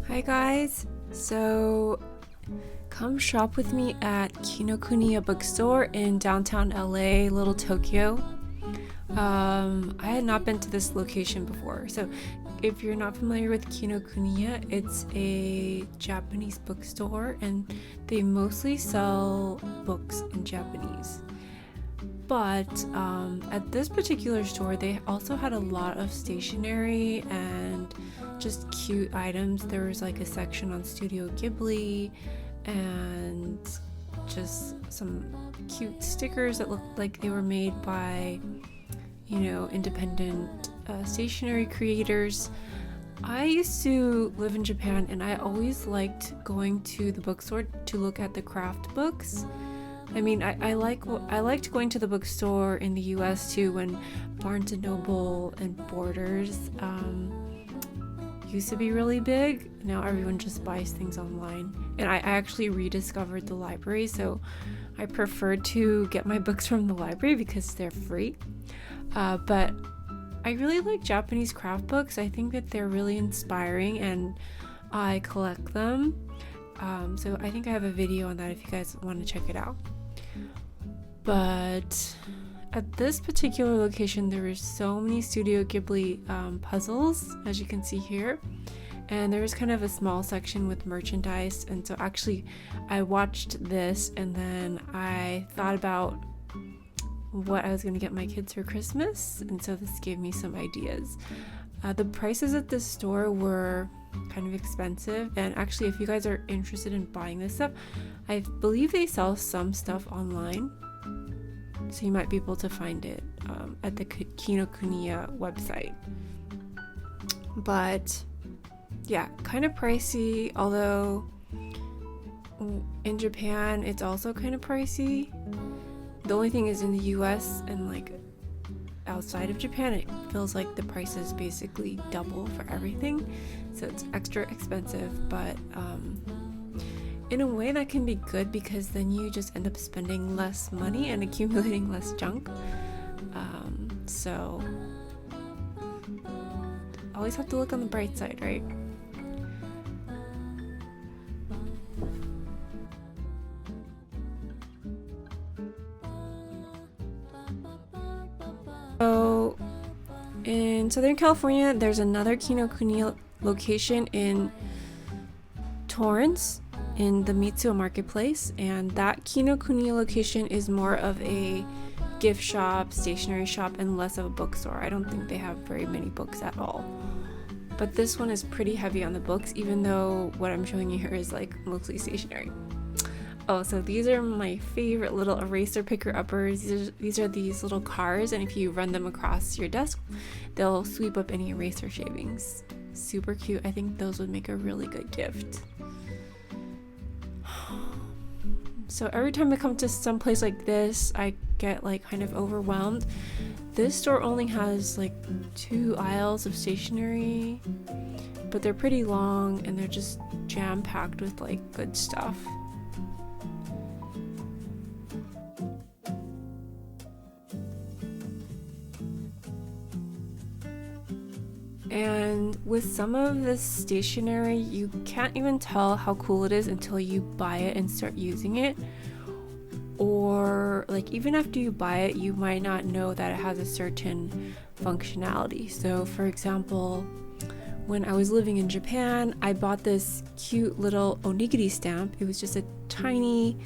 Hi guys, so come shop with me at Kinokuniya Bookstore in downtown LA, Little Tokyo. I had not been to this location before, so if you're not familiar with Kinokuniya, it's a Japanese bookstore and they mostly sell books in Japanese. But at this particular store, they also had a lot of stationery and just cute items. There was like a section on Studio Ghibli and just some cute stickers that looked like they were made by, independent stationery creators. I used to live in Japan and I always liked going to the bookstore to look at the craft books. I mean, I liked going to the bookstore in the US too when Barnes & Noble and Borders used to be really big. Now everyone just buys things online. And I actually rediscovered the library, so I prefer to get my books from the library because they're free. But I really like Japanese craft books. I think that they're really inspiring and I collect them. So I think I have a video on that if you guys want to check it out. But at this particular location, there were so many Studio Ghibli puzzles, as you can see here. And there was kind of a small section with merchandise. And so actually, I watched this and then I thought about what I was going to get my kids for Christmas. And so this gave me some ideas. The prices at this store were kind of expensive, and actually if you guys are interested in buying this stuff, I believe they sell some stuff online, so you might be able to find it at the Kinokuniya website. But yeah, kind of pricey, although in Japan it's also kind of pricey. The only thing is in the US and like outside of Japan, it feels like the price is basically double for everything, so it's extra expensive. But in a way that can be good because then you just end up spending less money and accumulating less junk. So always have to look on the bright side, right? So in Southern California, there's another Kinokuniya location in Torrance in the Mitsuo Marketplace, and that Kinokuniya location is more of a gift shop, stationery shop, and less of a bookstore. I don't think they have very many books at all. But this one is pretty heavy on the books, even though what I'm showing you here is like mostly stationery. Oh, so these are my favorite little eraser picker uppers. These are these little cars, and if you run them across your desk, they'll sweep up any eraser shavings. Super cute. I think those would make a really good gift. So every time I come to some place like this, I get like kind of overwhelmed. This store only has like 2 aisles of stationery, but they're pretty long and they're just jam-packed with like good stuff. And with some of this stationery, you can't even tell how cool it is until you buy it and start using it. Or like even after you buy it, you might not know that it has a certain functionality. So for example, when I was living in Japan, I bought this cute little onigiri stamp. It was just a tiny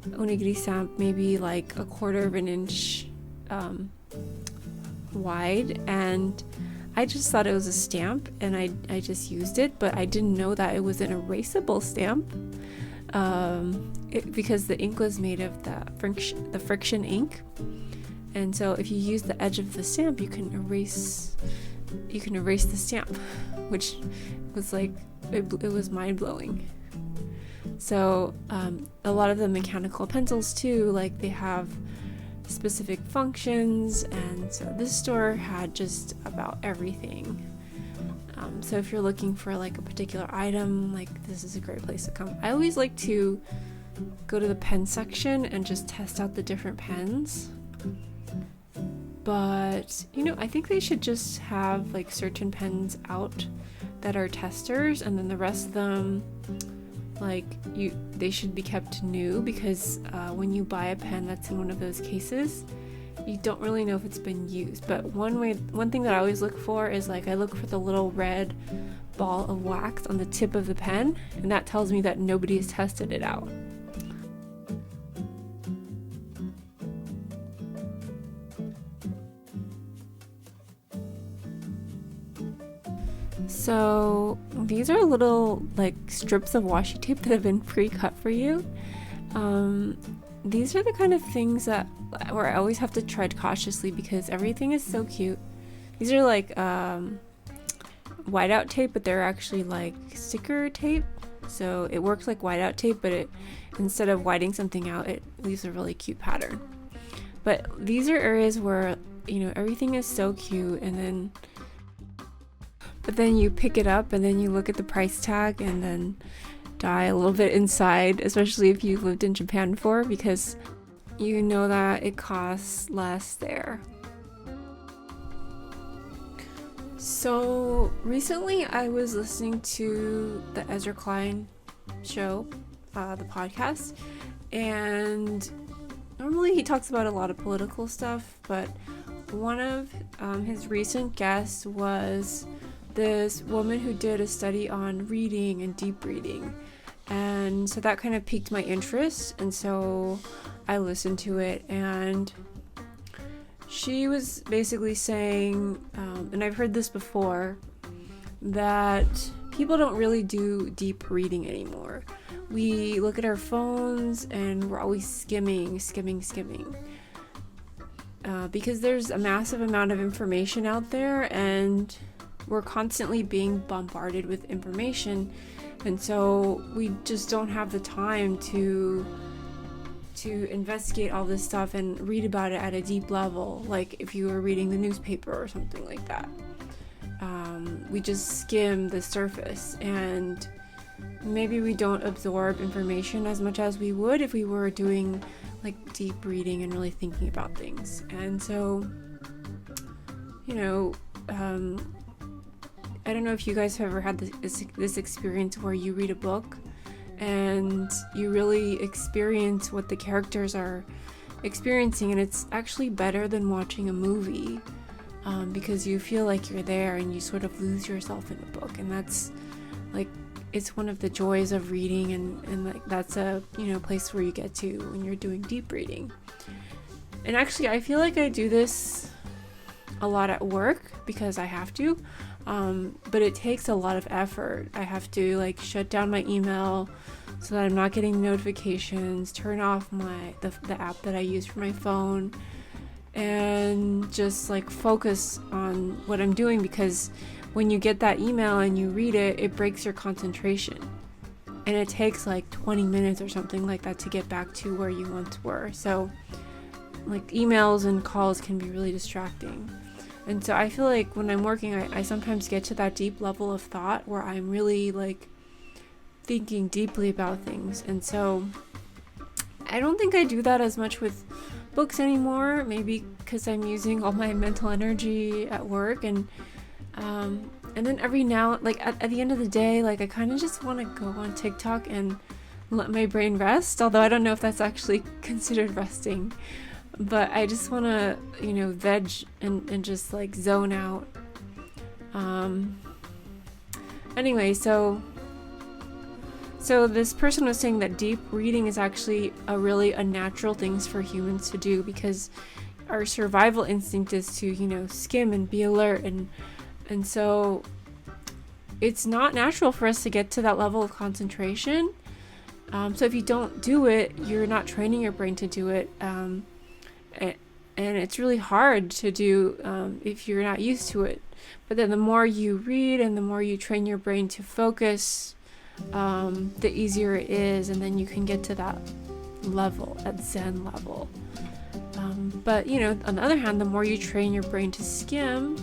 onigiri stamp, maybe like 1/4 of an inch wide, and I just thought it was a stamp and I just used it, but I didn't know that it was an erasable stamp because the ink was made of the friction ink, and so if you use the edge of the stamp, you can erase the stamp, which was like it was mind-blowing. So a lot of the mechanical pencils too, like they have specific functions, and so this store had just about everything. So if you're looking for like a particular item, like this is a great place to come. I always like to go to the pen section and just test out the different pens, but I think they should just have like certain pens out that are testers, and then the rest of them, like, they should be kept new, because when you buy a pen that's in one of those cases, you don't really know if it's been used. But one thing that I always look for is, like, I look for the little red ball of wax on the tip of the pen, and that tells me that nobody has tested it out. So these are little, like, strips of washi tape that have been pre-cut for you. These are the kind of things where I always have to tread cautiously, because everything is so cute. These are like whiteout tape, but they're actually like sticker tape. So it works like whiteout tape, but instead of whiting something out, it leaves a really cute pattern. But these are areas where, everything is so cute, but then you pick it up and then you look at the price tag and then die a little bit inside, especially if you've lived in Japan before, because you know that it costs less there. So recently I was listening to the Ezra Klein show, the podcast, and normally he talks about a lot of political stuff, but one of his recent guests was this woman who did a study on reading and deep reading, and so that kind of piqued my interest, and so I listened to it. And she was basically saying, and I've heard this before, that people don't really do deep reading anymore. We look at our phones and we're always skimming, because there's a massive amount of information out there, and we're constantly being bombarded with information, and so we just don't have the time to investigate all this stuff and read about it at a deep level, like if you were reading the newspaper or something like that. We just skim the surface, and maybe we don't absorb information as much as we would if we were doing like deep reading and really thinking about things. And so, I don't know if you guys have ever had this experience where you read a book and you really experience what the characters are experiencing, and it's actually better than watching a movie, because you feel like you're there and you sort of lose yourself in the book. And that's like, it's one of the joys of reading, and like that's a place where you get to when you're doing deep reading. And actually I feel like I do this a lot at work because I have to, but it takes a lot of effort. I have to like shut down my email so that I'm not getting notifications, turn off the app that I use for my phone, and just like focus on what I'm doing, because when you get that email and you read it, it breaks your concentration, and it takes like 20 minutes or something like that to get back to where you once were. So like emails and calls can be really distracting. And so I feel like when I'm working, I sometimes get to that deep level of thought where I'm really like thinking deeply about things. And so I don't think I do that as much with books anymore, maybe because I'm using all my mental energy at work, and then every now, like at the end of the day, like I kind of just want to go on TikTok and let my brain rest, although I don't know if that's actually considered resting, but I just want to veg and just like zone out. Anyway, so this person was saying that deep reading is actually a natural thing for humans to do, because our survival instinct is to skim and be alert, and so it's not natural for us to get to that level of concentration. So if you don't do it, you're not training your brain to do it, and it's really hard to do if you're not used to it. But then the more you read and the more you train your brain to focus, the easier it is, and then you can get to that level, that Zen level. But on the other hand, the more you train your brain to skim,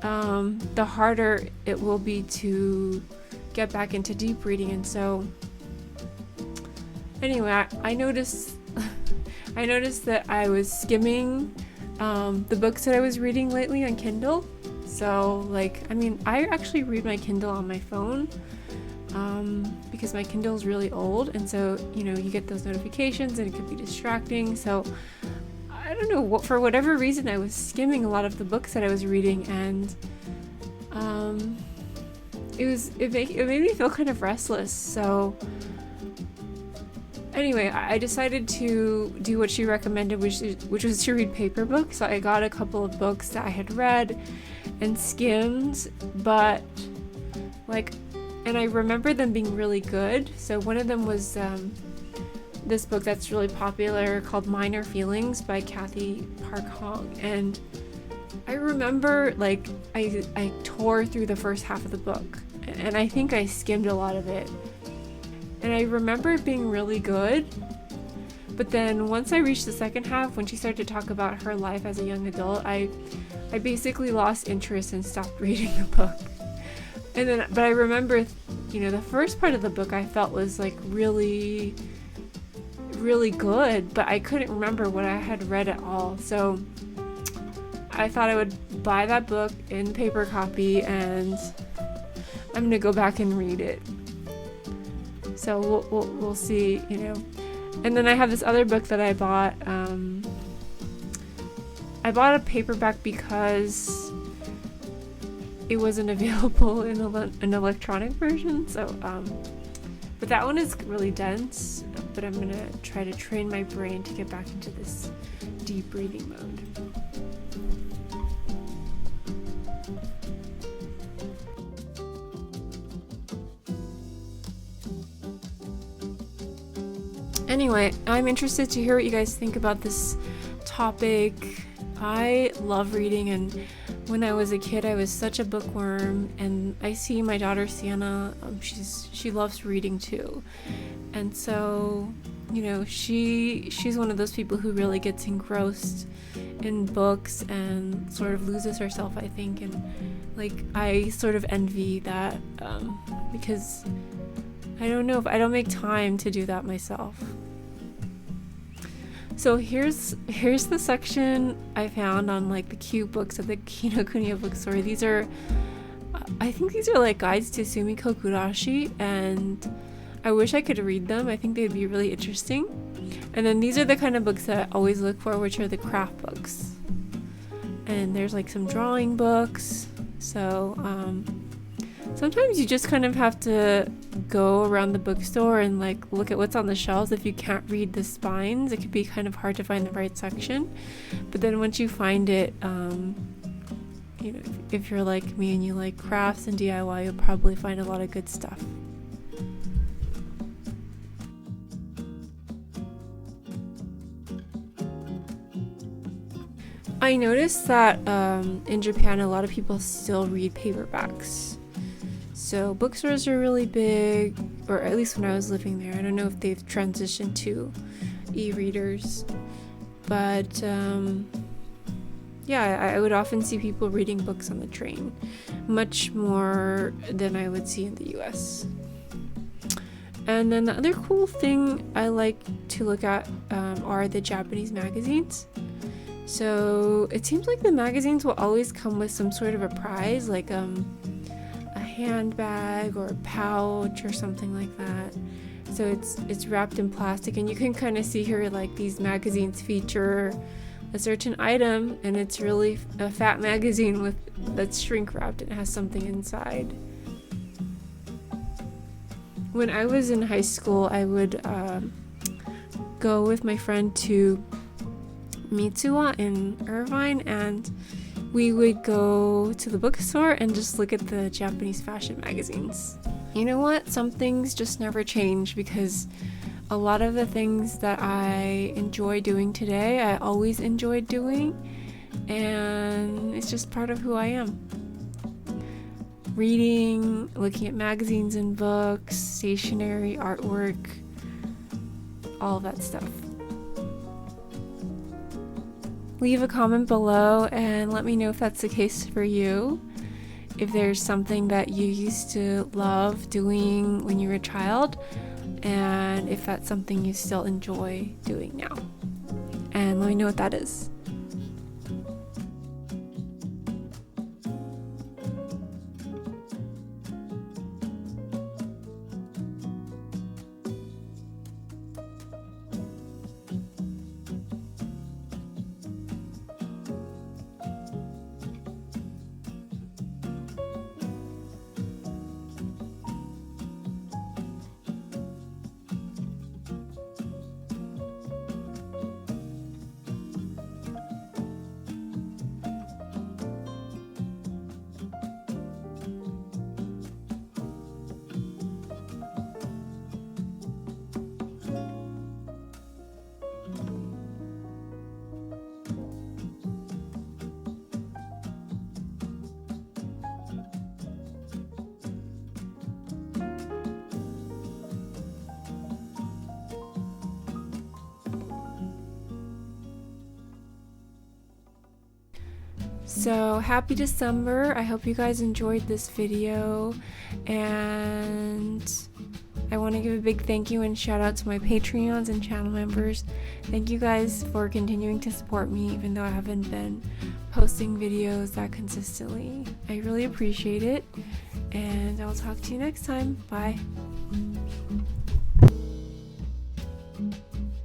the harder it will be to get back into deep reading. And so anyway, I noticed that I was skimming the books that I was reading lately on Kindle, So like, I mean, I actually read my Kindle on my phone because my Kindle is really old, and so you know, you get those notifications and it could be distracting. So I don't know, for whatever reason I was skimming a lot of the books that I was reading, and it made me feel kind of restless. So anyway, I decided to do what she recommended, which was to read paper books. So I got a couple of books that I had read and skimmed, but like, and I remember them being really good. So one of them was this book that's really popular called Minor Feelings by Kathy Park Hong, and I remember like I tore through the first half of the book, and I think I skimmed a lot of it, and I remember it being really good. But then once I reached the second half, when she started to talk about her life as a young adult, I basically lost interest and stopped reading the book. But I remember, you know, the first part of the book I felt was like really, really good, but I couldn't remember what I had read at all. So I thought I would buy that book in paper copy, and I'm gonna go back and read it. So we'll see, you know. And then I have this other book that I bought. I bought a paperback because it wasn't available in an electronic version. So, but that one is really dense. But I'm gonna try to train my brain to get back into this deep reading mode. Anyway, I'm interested to hear what you guys think about this topic. I love reading, and when I was a kid I was such a bookworm, and I see my daughter Sienna, she loves reading too, and so, you know, she's one of those people who really gets engrossed in books and sort of loses herself, I think, and like I sort of envy that because I don't know if I don't make time to do that myself. So here's the section I found on like the cute books at the Kinokuniya Bookstore. These are, I think these are like guides to Sumiko Kurashi, and I wish I could read them. I think they'd be really interesting. And then these are the kind of books that I always look for, which are the craft books. And there's like some drawing books. So sometimes you just kind of have to go around the bookstore and like look at what's on the shelves. If you can't read the spines, it could be kind of hard to find the right section. But then once you find it, you know, if you're like me and you like crafts and DIY, you'll probably find a lot of good stuff. I noticed that in Japan a lot of people still read paperbacks. So bookstores are really big, or at least when I was living there. I don't know if they've transitioned to e-readers, but yeah, I would often see people reading books on the train, much more than I would see in the US. And then the other cool thing I like to look at are the Japanese magazines. So it seems like the magazines will always come with some sort of a prize, like a handbag or a pouch or something like that. So it's wrapped in plastic, and you can kind of see here like these magazines feature a certain item, and it's really a fat magazine that's shrink wrapped and has something inside. When I was in high school, I would go with my friend to Mitsuwa in Irvine, and we would go to the bookstore and just look at the Japanese fashion magazines. You know what? Some things just never change, because a lot of the things that I enjoy doing today, I always enjoyed doing, and it's just part of who I am. Reading, looking at magazines and books, stationery, artwork, all of that stuff. Leave a comment below and let me know if that's the case for you. If there's something that you used to love doing when you were a child, and if that's something you still enjoy doing now. And let me know what that is. So happy December. I hope you guys enjoyed this video, and I want to give a big thank you and shout out to my Patreons and channel members. Thank you guys for continuing to support me even though I haven't been posting videos that consistently. I really appreciate it, and I'll talk to you next time. Bye.